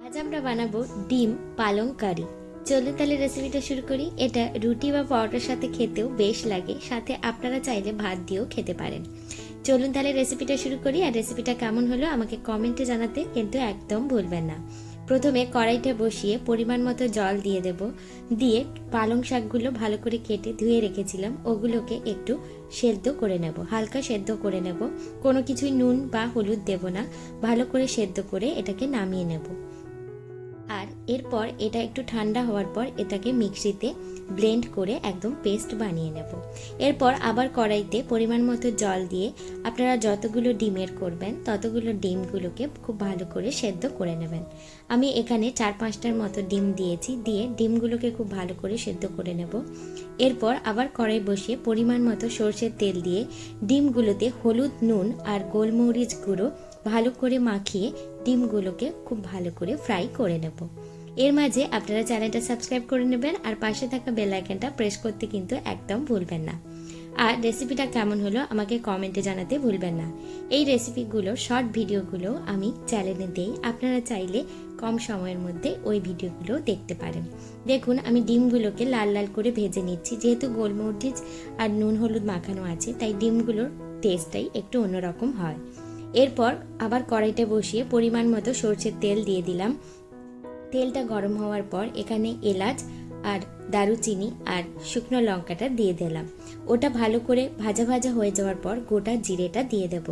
আজ আমরা বানাবো ডিম পালং কারি। চলুন তাহলে রেসিপিটা শুরু করি। এটা রুটি বা পরোটার সাথে খেতেও বেশ লাগে, সাথে আপনারা চাইলে ভাত দিয়েও খেতে পারেন। চলুন তাহলে রেসিপিটা শুরু করি। আর রেসিপিটা কেমন হলো আমাকে কমেন্টে জানাতে কিন্তু একদম ভুলবেন না। প্রথমে কড়াইটা বসিয়ে পরিমাণ মতো জল দিয়ে দেব। দিয়ে পালং শাকগুলো ভালো করে কেটে ধুয়ে রেখেছিলাম, ওগুলোকে একটু সেদ্ধ করে নেব, হালকা সেদ্ধ করে নেব। কোনো কিছুই নুন বা হলুদ দেব না, ভালো করে সেদ্ধ করে এটাকে নামিয়ে নেব। আর এরপর এটা একটু ঠান্ডা হওয়ার পর এটাকে মিক্সিতে ব্লেন্ড করে একদম পেস্ট বানিয়ে নেব। এরপর আবার কড়াইতে পরিমাণ মতো জল দিয়ে আপনারা যতগুলো ডিমের করবেন ততগুলো ডিমগুলোকে খুব ভালো করে সেদ্ধ করে নেবেন। আমি এখানে 4-5টার মতো ডিম দিয়েছি, দিয়ে ডিমগুলোকে খুব ভালো করে সেদ্ধ করে নেব। এরপর আবার কড়াই বসিয়ে পরিমাণ মতো সরষের তেল দিয়ে ডিমগুলোতে হলুদ, নুন আর গোলমরিচ গুঁড়ো ভালো করে মাখিয়ে ডিমগুলোকে খুব ভালো করে ফ্রাই করে নেব। এর মাঝে আপনারা চ্যানেলটা সাবস্ক্রাইব করে নেবেন আর পাশে থাকা বেল আইকনটা প্রেস করতে কিন্তু একদম ভুলবেন না। আর রেসিপিটা কেমন হলো আমাকে কমেন্টে জানাতে ভুলবেন না। এই রেসিপিগুলো শর্ট ভিডিওগুলো আমি চ্যানেলে দেই, আপনারা চাইলে কম সময়ের মধ্যে ওই ভিডিওগুলো দেখতে পারেন। দেখুন আমি ডিমগুলোকে লাল লাল করে ভেজে নিচ্ছি, যেহেতু গোলমরিচ আর নুন হলুদ মাখানো আছে তাই ডিমগুলোর টেস্টটাই একটু অন্যরকম হয়। এরপর আবার কড়াইতে বসিয়ে পরিমাণ মতো সরষের তেল দিয়ে দিলাম। তেলটা গরম হওয়ার পর এখানে এলাচ আর দারুচিনি আর শুকনো লঙ্কাটা দিয়ে দিলাম। ওটা ভালো করে ভাজা ভাজা হয়ে যাওয়ার পর গোটা জিরেটা দিয়ে দেব।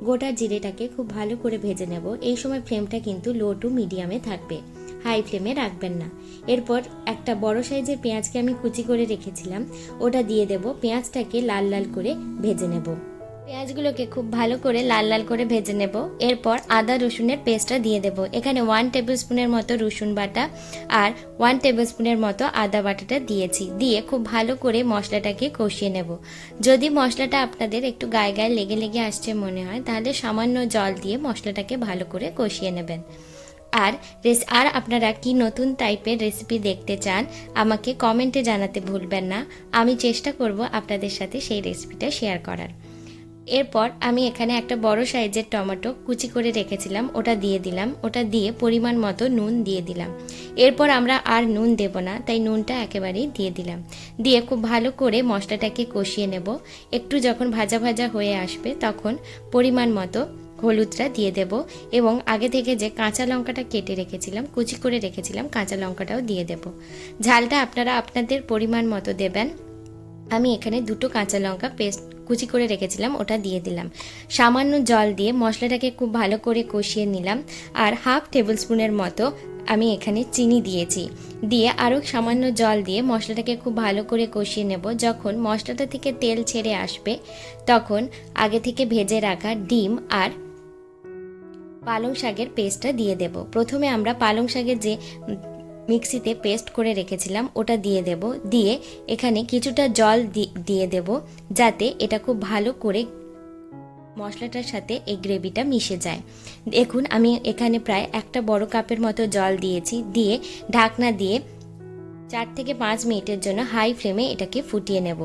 গোটা জিরেটাকে খুব ভালো করে ভেজে নেব। এই সময় ফ্লেমটা কিন্তু লো টু মিডিয়ামে থাকবে, হাই ফ্লেমে রাখবেন না। এরপর একটা বড় সাইজের পেঁয়াজকে আমি কুচি করে রেখেছিলাম, ওটা দিয়ে দেব। পেঁয়াজটাকে লাল লাল করে ভেজে নেব। পেঁয়াজগুলোকে খুব ভালো করে লাল লাল করে ভেজে নেব। এরপর আদা রসুনের পেস্টটা দিয়ে দেব। এখানে 1 টেবিল স্পুনের মতো রসুন বাটা আর 1 টেবিল স্পুনের মতো আদা বাটাটা দিয়েছি। দিয়ে খুব ভালো করে মশলাটাকে কষিয়ে নেব। যদি মশলাটা আপনাদের একটু গায়ে গায়ে লেগে লেগে আসছে মনে হয়, তাহলে সামান্য জল দিয়ে মশলাটাকে ভালো করে কষিয়ে নেবেন। আর আপনারা কি নতুন টাইপের রেসিপি দেখতে চান আমাকে কমেন্টে জানাতে ভুলবেন না। আমি চেষ্টা করব আপনাদের সাথে সেই রেসিপিটা শেয়ার করার। এরপর আমি এখানে একটা বড় সাইজের টমেটো কুচি করে রেখেছিলাম, ওটা দিয়ে দিলাম। ওটা দিয়ে পরিমাণ মতো নুন দিয়ে দিলাম। এরপর আমরা আর নুন দেব না, তাই নুনটা একেবারেই দিয়ে দিলাম। দিয়ে খুব ভালো করে মশলাটাকে কষিয়ে নেব। একটু যখন ভাজা ভাজা হয়ে আসবে তখন পরিমাণ মতো হলুদটা দিয়ে দেব এবং আগে থেকে যে কাঁচা লঙ্কাটা কেটে রেখেছিলাম, কুচি করে রেখেছিলাম, কাঁচা লঙ্কাটাও দিয়ে দেব। ঝালটা আপনারা আপনাদের পরিমাণ মতো দেবেন। আমি এখানে 2টো কাঁচা লঙ্কা পেস্ট কুচি করে রেখেছিলাম, ওটা দিয়ে দিলাম। সামান্য জল দিয়ে মশলাটাকে খুব ভালো করে কষিয়ে নিলাম। আর 1/2 টেবিল স্পুনের মতো আমি এখানে চিনি দিয়েছি। দিয়ে আরও সামান্য জল দিয়ে মশলাটাকে খুব ভালো করে কষিয়ে নেব। যখন মশলাটা থেকে তেল ছেড়ে আসবে তখন আগে থেকে ভেজে রাখা ডিম আর পালং শাকের পেস্টটা দিয়ে দেব। প্রথমে আমরা পালং শাকের যে মিক্সিতে পেস্ট করে রেখেছিলাম ওটা দিয়ে দেব। দিয়ে এখানে কিছুটা জল দিয়ে দেব, যাতে এটা খুব ভালো করে মশলাটার সাথে এই গ্রেভিটা মিশে যায়। দেখুন আমি এখানে প্রায় একটা বড় কাপের মতো জল দিয়েছি। দিয়ে ঢাকনা দিয়ে 4 থেকে 5 মিনিটের জন্য হাই ফ্লেমে এটাকে ফুটিয়ে নেব।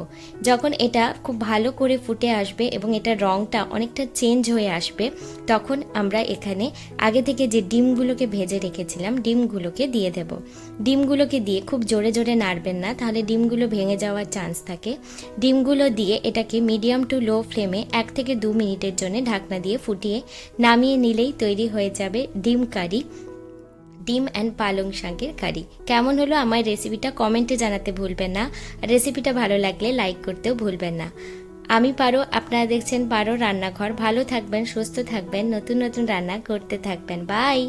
যখন এটা খুব ভালো করে ফুটে আসবে এবং এটার রঙটা অনেকটা চেঞ্জ হয়ে আসবে, তখন আমরা এখানে আগে থেকে যে ডিমগুলোকে ভেজে রেখেছিলাম ডিমগুলোকে দিয়ে দেব। ডিমগুলোকে দিয়ে খুব জোরে জোরে নাড়বেন না, তাহলে ডিমগুলো ভেঙে যাওয়ার চান্স থাকে। ডিমগুলো দিয়ে এটাকে মিডিয়াম টু লো ফ্লেমে 1 থেকে 2 মিনিটের জন্য ঢাকনা দিয়ে ফুটিয়ে নামিয়ে নিলেই তৈরি হয়ে যাবে ডিম কারি, ডিম অ্যান্ড পালং শাকের কারি। কেমন হলো আমার রেসিপিটা কমেন্টে জানাতে ভুলবেন না। রেসিপিটা ভালো লাগলে লাইক করতেও ভুলবেন না। আমি পারো, আপনারা দেখছেন পারো রান্নাঘর। ভালো থাকবেন, সুস্থ থাকবেন, নতুন নতুন রান্না করতে থাকবেন। বাই।